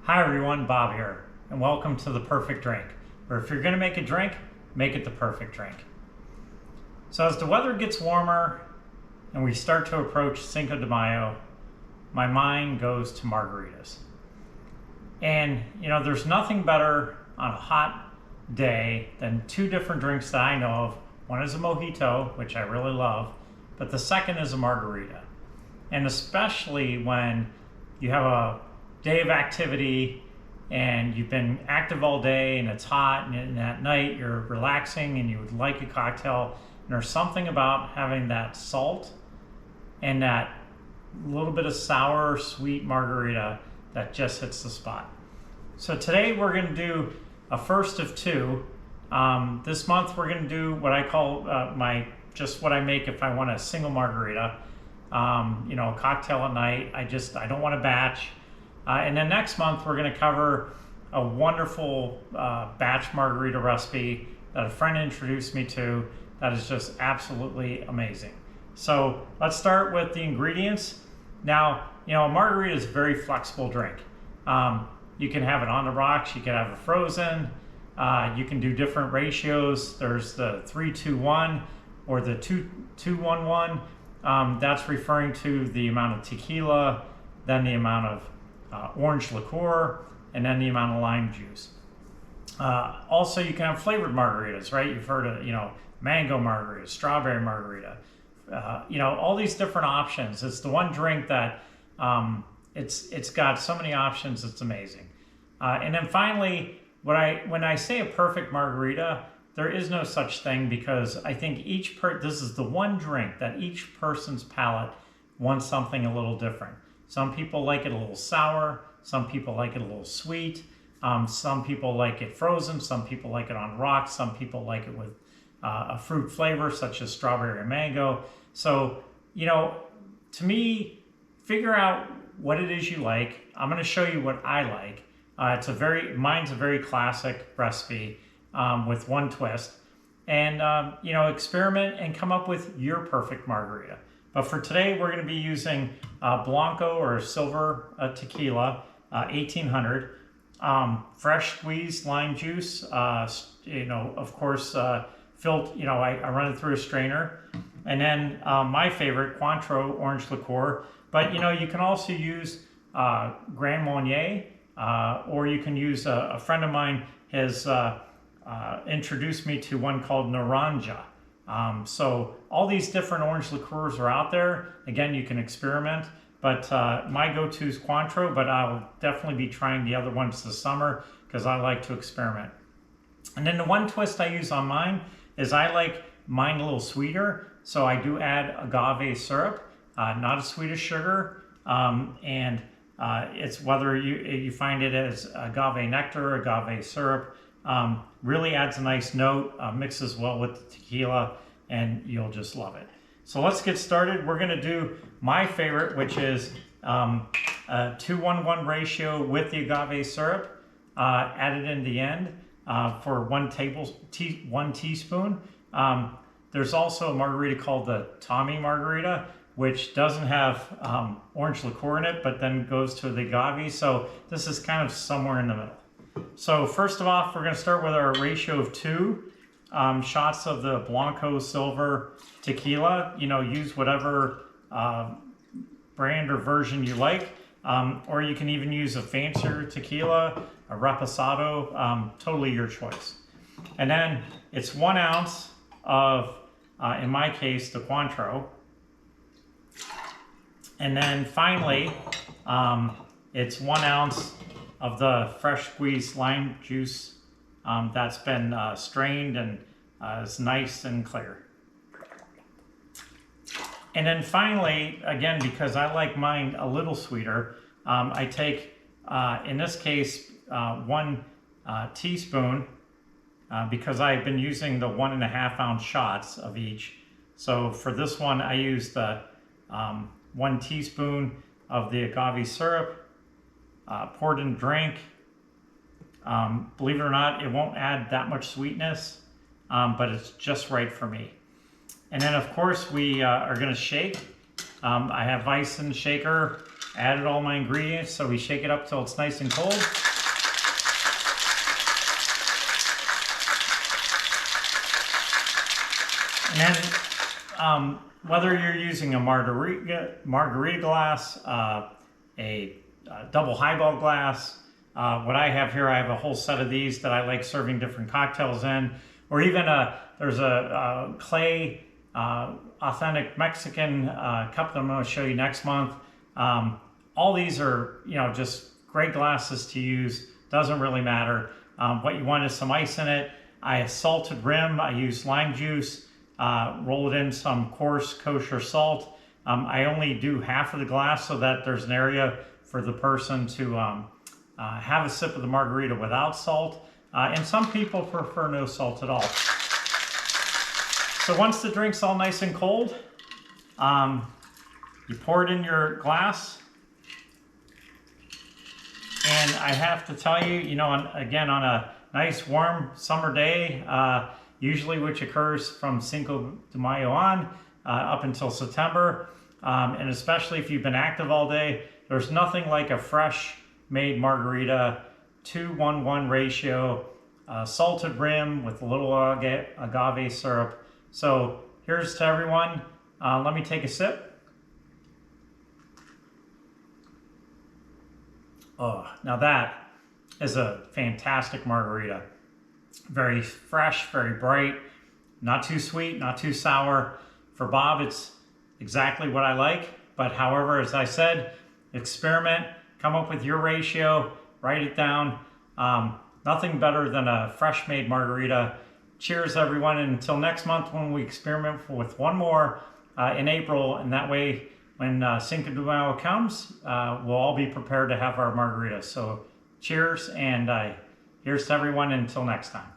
Hi everyone, Bob here, and welcome to The Perfect Drink, where if you're going to make a drink, make it the perfect drink. So as the weather gets warmer and we start to approach Cinco de Mayo, my mind goes to margaritas. And you know, there's nothing better on a hot day than two different drinks that I know of. One is a mojito, which I really love, but the second is a margarita. And especially when you have a day of activity and you've been active all day and it's hot and at night you're relaxing and you would like a cocktail, and there's something about having that salt and that little bit of sour sweet margarita that just hits the spot. So today we're going to do a first of two. This month we're going to do what I call just what I make if I want a single margarita. You know, a cocktail at night. I don't want to batch. And then next month we're going to cover a wonderful batch margarita recipe that a friend introduced me to that is just absolutely amazing. So let's start with the ingredients. Now, you know, a margarita is a very flexible drink. You can have it on the rocks, you can have it frozen, you can do different ratios. There's the 3-2-1 or the 2-2-1-1. That's referring to the amount of tequila, then the amount of orange liqueur, and then the amount of lime juice. Also, you can have flavored margaritas, right? You've heard of, you know, mango margarita, strawberry margarita, you know, all these different options. It's the one drink that it's got so many options, it's amazing. And then finally, when I say a perfect margarita, there is no such thing, because I think this is the one drink that each person's palate wants something a little different. Some people like it a little sour, some people like it a little sweet, some people like it frozen, some people like it on rocks, some people like it with a fruit flavor such as strawberry or mango. So, you know, to me, figure out what it is you like. I'm going to show you what I like. Mine's a very classic recipe with one twist. And, you know, experiment and come up with your perfect margarita. But for today, we're going to be using Blanco or silver tequila, 1800, fresh squeezed lime juice, you know, of course, you know, I run it through a strainer. And then my favorite, Cointreau orange liqueur. But, you know, you can also use Grand Marnier, or you can use a friend of mine has introduced me to one called Naranja. So all these different orange liqueurs are out there. Again, you can experiment, but my go-to is Cointreau, but I'll definitely be trying the other ones this summer because I like to experiment. And then the one twist I use on mine is I like mine a little sweeter, so I do add agave syrup, not as sweet as sugar, and it's whether you find it as agave nectar, agave syrup. Really adds a nice note, mixes well with the tequila, and you'll just love it. So let's get started. We're going to do my favorite, which is a 2-1-1 ratio with the agave syrup, added in the end for 1 teaspoon. There's also a margarita called the Tommy Margarita, which doesn't have orange liqueur in it, but then goes to the agave. So this is kind of somewhere in the middle. So first of all, we're going to start with our ratio of 2 shots of the Blanco silver tequila. You know, use whatever brand or version you like, or you can even use a fancier tequila, a reposado, totally your choice. And then it's 1 ounce of, in my case, the Cointreau. And then finally, it's 1 ounce of the fresh squeezed lime juice that's been strained and is nice and clear. And then finally, again, because I like mine a little sweeter, I take, in this case, 1 teaspoon, because I've been using the 1.5 ounce shots of each. So for this one, I use the 1 teaspoon of the agave syrup, poured in drink. Believe it or not, it won't add that much sweetness, but it's just right for me. And then of course we are going to shake. I have ice in the shaker, Added all my ingredients, so we shake it up till it's nice and cold. And then whether you're using a margarita glass, a double highball glass, what I have here, I have a whole set of these that I like serving different cocktails in, or even there's a clay authentic Mexican cup that I'm going to show you next month. All these are, just great glasses to use. Doesn't really matter. What you want is some ice in it. I salted rim. I use lime juice. Roll it in some coarse kosher salt. I only do half of the glass so that there's an area for the person to have a sip of the margarita without salt. And some people prefer no salt at all. So once the drink's all nice and cold, you pour it in your glass. And I have to tell you, again, on a nice warm summer day, usually which occurs from Cinco de Mayo on up until September, and especially if you've been active all day, there's nothing like a fresh made margarita, 2-1-1 ratio, salted rim with a little agave syrup. So here's to everyone. Let me take a sip. Oh, now that is a fantastic margarita. Very fresh, very bright, not too sweet, not too sour. For Bob, it's exactly what I like. But however, as I said, experiment, come up with your ratio, write it down. Nothing better than a fresh made margarita. Cheers, everyone. And until next month when we experiment with one more in April. And that way, when Cinco de Mayo comes, we'll all be prepared to have our margaritas. So cheers, and here's to everyone until next time.